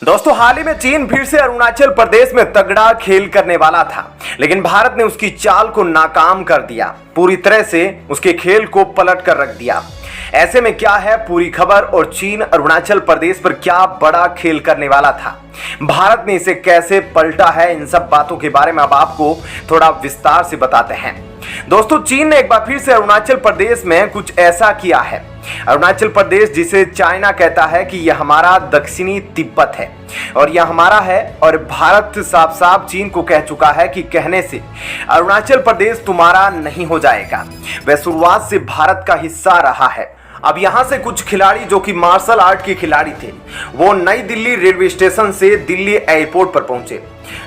दोस्तों हाल ही में चीन फिर से अरुणाचल प्रदेश में तगड़ा खेल करने वाला था, लेकिन भारत ने उसकी चाल को नाकाम कर दिया। पूरी तरह से उसके खेल को पलट कर रख दिया। ऐसे में क्या है पूरी खबर और चीन अरुणाचल प्रदेश पर क्या बड़ा खेल करने वाला था, भारत ने इसे कैसे पलटा है, इन सब बातों के बारे में अब आपको थोड़ा विस्तार से बताते हैं। दोस्तों चीन ने एक बार फिर से अरुणाचल प्रदेश में कुछ ऐसा किया है। अरुणाचल प्रदेश जिसे चाइना कहता है कि यह हमारा दक्षिणी तिब्बत है और यह हमारा है, और भारत साफ साफ चीन को कह चुका है कि कहने से अरुणाचल प्रदेश तुम्हारा नहीं हो जाएगा। वह शुरुआत से भारत का हिस्सा रहा है। अब यहाँ से कुछ खिलाड़ी जो कि मार्शल आर्ट के खिलाड़ी थे, वो नई दिल्ली रेलवे स्टेशन से दिल्ली एयरपोर्ट पर पहुंचे,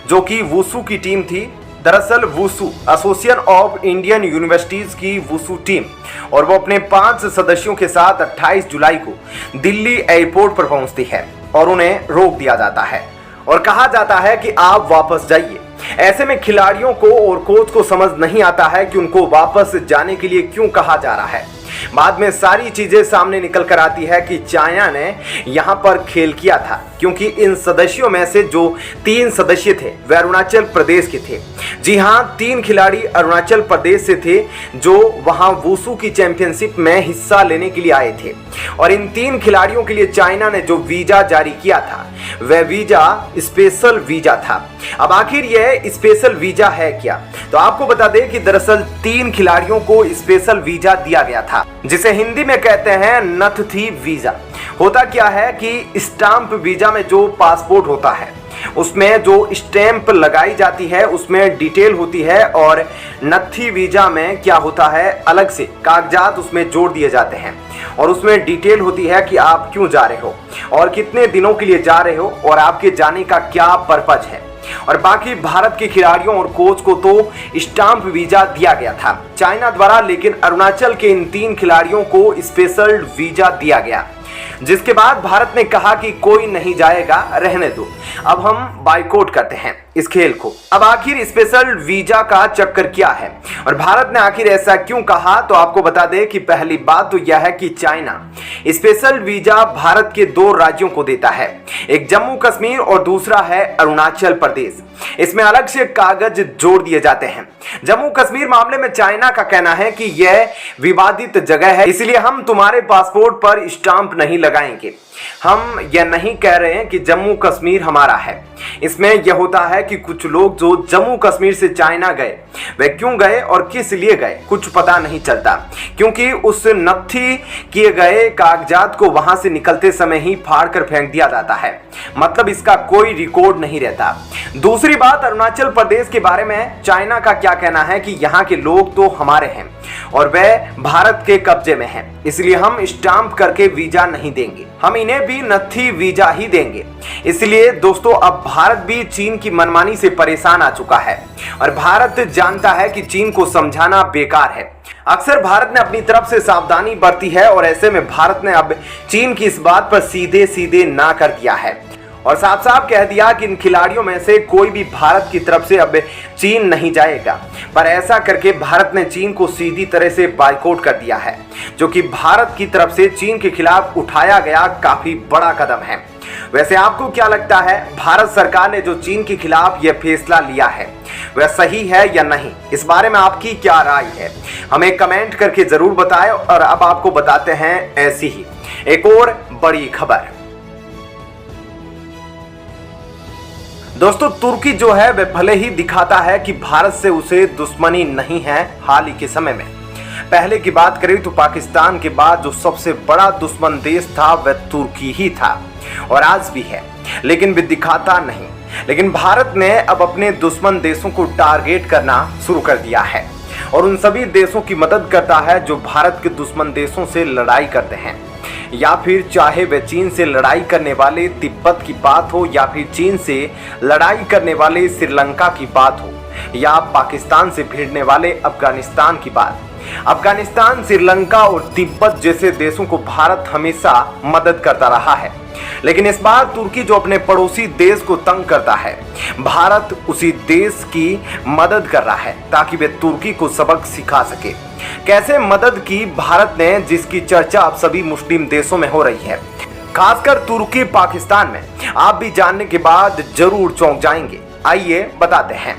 जो कि वुशु की टीम थी। दरअसल wushu association of Indian universities की वुशु टीम, और वो अपने 5 सदस्यों के साथ 28 जुलाई को दिल्ली एयरपोर्ट पर पहुंचती है और उन्हें रोक दिया जाता है और कहा जाता है कि आप वापस जाइए। ऐसे में खिलाड़ियों को और कोच को समझ नहीं आता है कि उनको वापस जाने के लिए क्यों कहा जा रहा है। बाद में सारी चीजें सामने निकल कर आती है कि चाइना ने यहां पर खेल किया था, क्योंकि इन सदस्यों में से जो 3 सदस्य थे वे अरुणाचल प्रदेश के थे। जी हां, 3 खिलाड़ी अरुणाचल प्रदेश से थे जो वहां वुशु की चैंपियनशिप में हिस्सा लेने के लिए आए थे, और इन 3 खिलाड़ियों के लिए चाइना ने जो वीजा जारी किया था वह वीजा स्पेशल वीजा था। अब आखिर यह स्पेशल वीजा है क्या, तो आपको बता दें कि दरअसल 3 खिलाड़ियों को स्पेशल वीजा दिया गया था, जिसे हिंदी में कहते हैं नथथी वीजा। होता क्या है कि स्टाम्प वीजा में जो पासपोर्ट होता है उसमें जो स्टैंप लगाई जाती है उसमें डिटेल होती है, और नथी वीजा में क्या होता है अलग से कागजात उसमें जोड़ दिए जाते हैं और उसमें डिटेल होती है कि आप क्यों जा रहे हो और कितने दिनों के लिए जा रहे हो और आपके जाने का क्या पर्पज है। और बाकी भारत के खिलाड़ियों और कोच को तो स्टाम्प वीजा दिया गया था चाइना द्वारा, लेकिन अरुणाचल के इन 3 खिलाड़ियों को स्पेशल वीजा दिया गया, जिसके बाद भारत ने कहा कि कोई नहीं जाएगा, रहने दो, अब हम बाइकआउट करते हैं इस खेल को। अब आखिर स्पेशल वीजा का चक्कर क्या है और भारत ने आखिर ऐसा क्यों कहा, तो आपको बता दें कि पहली बात तो यह है कि चाइना स्पेशल वीजा भारत के 2 राज्यों को देता है, एक जम्मू कश्मीर और दूसरा है अरुणाचल प्रदेश। इसमें अलग से कागज जोड़ दिए जाते हैं। जम्मू कश्मीर मामले में चाइना का कहना है कि यह विवादित जगह है, इसलिए हम तुम्हारे पासपोर्ट पर स्टाम्प नहीं लगाएंगे। हम यह नहीं कह रहे हैं कि जम्मू कश्मीर हमारा है। इसमें यह होता है कि कुछ लोग जो जम्मू कश्मीर से चाइना गए वे क्यों गए और किस लिए गए कुछ पता नहीं चलता, क्योंकि उस नथी किए गए कागजात को वहां से निकलते समय ही फाड़ कर फेंक दिया जाता है, मतलब इसका कोई रिकॉर्ड नहीं रहता। दूसरी बात, अरुणाचल प्रदेश के बारे में चाइना का क्या कहना है कि यहाँ के लोग तो हमारे हैं और वह भारत के कब्जे में हैं, इसलिए हम स्टाम्प करके वीजा नहीं देंगे, हम इन्हें भी नथी वीजा ही देंगे। इसलिए दोस्तों अब भारत भी चीन की मनमानी से परेशान आ चुका है और भारत जानता है कि चीन को समझाना बेकार है। अक्सर भारत ने अपनी तरफ से सावधानी बरती है और ऐसे में भारत ने अब चीन की इस बात पर सीधे सीधे ना कर दिया है और साफ साफ कह दिया कि इन खिलाड़ियों में से कोई भी भारत की तरफ से अब चीन नहीं जाएगा। पर ऐसा करके भारत ने चीन को सीधी तरह से बाइकआउट कर दिया है, जो कि भारत की तरफ से चीन के खिलाफ उठाया गया काफी बड़ा कदम है। वैसे आपको क्या लगता है, भारत सरकार ने जो चीन के खिलाफ यह फैसला लिया है वह सही है या नहीं, इस बारे में आपकी क्या राय है, हमें कमेंट करके जरूर बताएं। और अब आपको बताते हैं ऐसी ही एक और बड़ी खबर। दोस्तों तुर्की जो है वह भले ही दिखाता है कि भारत से उसे दुश्मनी नहीं है, हाल ही के समय में पहले की बात करें तो पाकिस्तान के बाद जो सबसे बड़ा दुश्मन देश था वह तुर्की ही था और आज भी है, लेकिन वे दिखाता नहीं। लेकिन भारत ने अब अपने दुश्मन देशों को टारगेट करना शुरू कर दिया है और उन सभी देशों की मदद करता है जो भारत के दुश्मन देशों से लड़ाई करते हैं, या फिर चाहे वे चीन से लड़ाई करने वाले तिब्बत की बात हो, या फिर चीन से लड़ाई करने वाले श्रीलंका की बात हो, या पाकिस्तान से भिड़ने वाले अफगानिस्तान की बात। अफगानिस्तान, श्रीलंका और तिब्बत जैसे देशों को भारत हमेशा मदद करता रहा है, लेकिन इस बार तुर्की जो अपने पड़ोसी देश को तंग करता है, भारत उसी देश की मदद कर रहा है ताकि वे तुर्की को सबक सिखा सके। कैसे मदद की भारत ने, जिसकी चर्चा अब सभी मुस्लिम देशों में हो रही है। खासकर तुर्की पाकिस्तान में। आप भी जानने के बाद जरूर चौंक जाएंगे। आइए बताते हैं।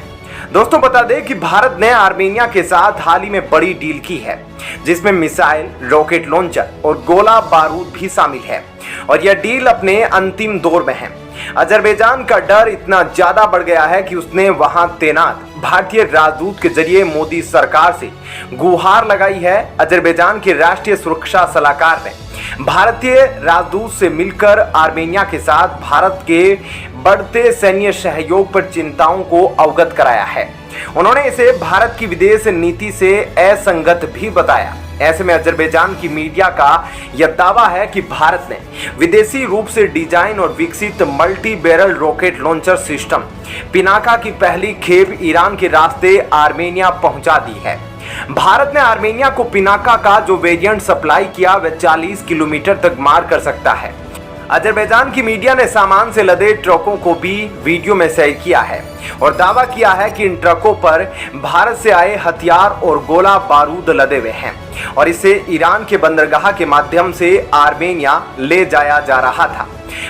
दोस्तों बता दें कि भारत ने आर्मेनिया के साथ हाल ही में बड़ी डील की है, जिसमें मिसाइल, रॉकेट लॉन्चर और गोला बारूद भी शामिल है और यह डील अपने अंतिम दौर में है। अजरबैजान का डर इतना ज्यादा बढ़ गया है कि उसने वहां तैनात भारतीय राजदूत के जरिए मोदी सरकार से गुहार लगाई है। अजरबैजान के राष्ट्रीय सुरक्षा सलाहकार ने भारतीय राजदूत से मिलकर आर्मेनिया के साथ भारत के बढ़ते सैन्य सहयोग पर चिंताओं को अवगत कराया है। उन्होंने इसे भारत की विदेश नीति से असंगत भी बताया। ऐसे में अजरबैजान की मीडिया का यह दावा है कि भारत ने विदेशी रूप से डिजाइन और विकसित multi barrel rocket launcher system Pinaka की पहली खेप ईरान के रास्ते आर्मेनिया पहुंचा दी है। भारत ने आर्मेनिया को पिनाका का जो वेरिएंट सप्लाई किया वह 40 किलोमीटर तक मार कर सकता है। अजरबैजान की मीडिया ने सामान से लदे ट्रकों को भी वीडियो में शेयर किया है और दावा किया है कि इन ट्रकों पर भारत से आए हथियार और गोला बारूद लदे हुए हैं और इसे ईरान के बंदरगाह के माध्यम से आर्मेनिया ले जाया जा रहा था।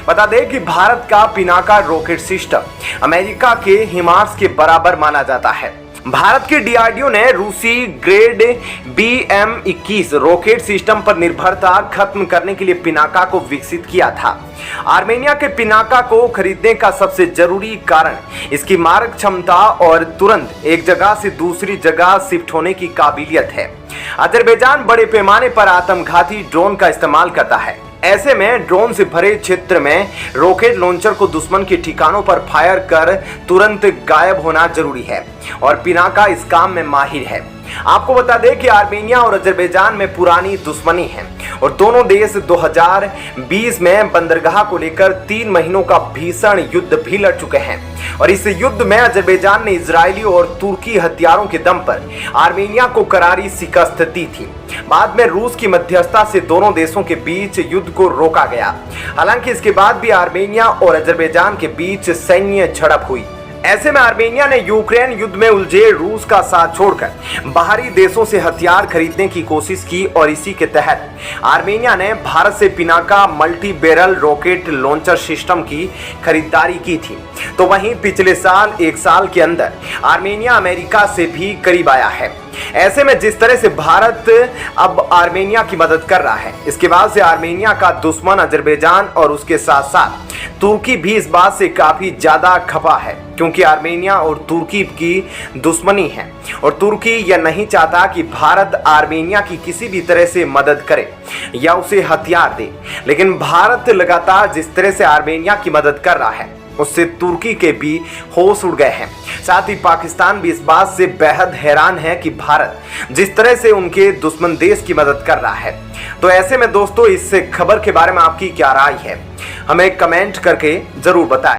बता दें कि भारत का पिनाका रॉकेट सिस्टम अमेरिका के हिमार्स के बराबर माना जाता है। भारत के डीआरडीओ ने रूसी ग्रेड BM-21 रॉकेट सिस्टम पर निर्भरता खत्म करने के लिए पिनाका को विकसित किया था। आर्मेनिया के पिनाका को खरीदने का सबसे जरूरी कारण इसकी मारक क्षमता और तुरंत एक जगह से दूसरी जगह शिफ्ट होने की काबिलियत है। अजरबैजान बड़े पैमाने पर आत्मघाती ड्रोन का इस्तेमाल करता है। ऐसे में ड्रोन से भरे क्षेत्र में रॉकेट लॉन्चर को दुश्मन के ठिकानों पर फायर कर तुरंत गायब होना जरूरी है और पिनाका इस काम में माहिर है। आपको बता दें कि आर्मेनिया और अजरबैजान में पुरानी दुश्मनी है और दोनों देश 2020 में बंदरगाह को लेकर 3 महीनों का भीषण युद्ध भी लड़ चुके हैं और इस युद्ध में अजरबैजान ने इजरायली और तुर्की हथियारों के दम पर आर्मेनिया को करारी शिकस्त दी थी। बाद में रूस की मध्यस्थता से दोनों देशों के बीच युद्ध को रोका गया। हालांकि इसके बाद भी आर्मेनिया और अजरबैजान के बीच सैन्य झड़प हुई। ऐसे में आर्मेनिया ने यूक्रेन युद्ध में उलझे रूस का साथ छोड़कर बाहरी देशों से हथियार खरीदने की कोशिश की और इसी के तहत आर्मेनिया ने भारत से Pinaka multi barrel rocket launcher system की खरीदारी की थी। तो वहीं पिछले साल 1 साल के अंदर आर्मेनिया अमेरिका से भी करीब आया है। ऐसे में जिस तरह से भारत अब आर्मेनिया की मदद कर रहा है, इसके बाद से आर्मेनिया का दुश्मन अजरबैजान और उसके साथ साथ तुर्की भी इस बात से काफी ज्यादा खफा है, क्योंकि आर्मेनिया और तुर्की की दुश्मनी है और तुर्की यह नहीं चाहता कि भारत आर्मेनिया की किसी भी तरह से मदद करे या उसे हथियार दे। लेकिन भारत लगातार जिस तरह से आर्मेनिया की मदद कर रहा है, उससे तुर्की के भी होश उड़ गए हैं। साथ ही पाकिस्तान भी इस बात से बेहद हैरान है कि भारत जिस तरह से उनके दुश्मन देश की मदद कर रहा है। तो ऐसे में दोस्तों, इस खबर के बारे में आपकी क्या राय है, हमें कमेंट करके जरूर बताएं।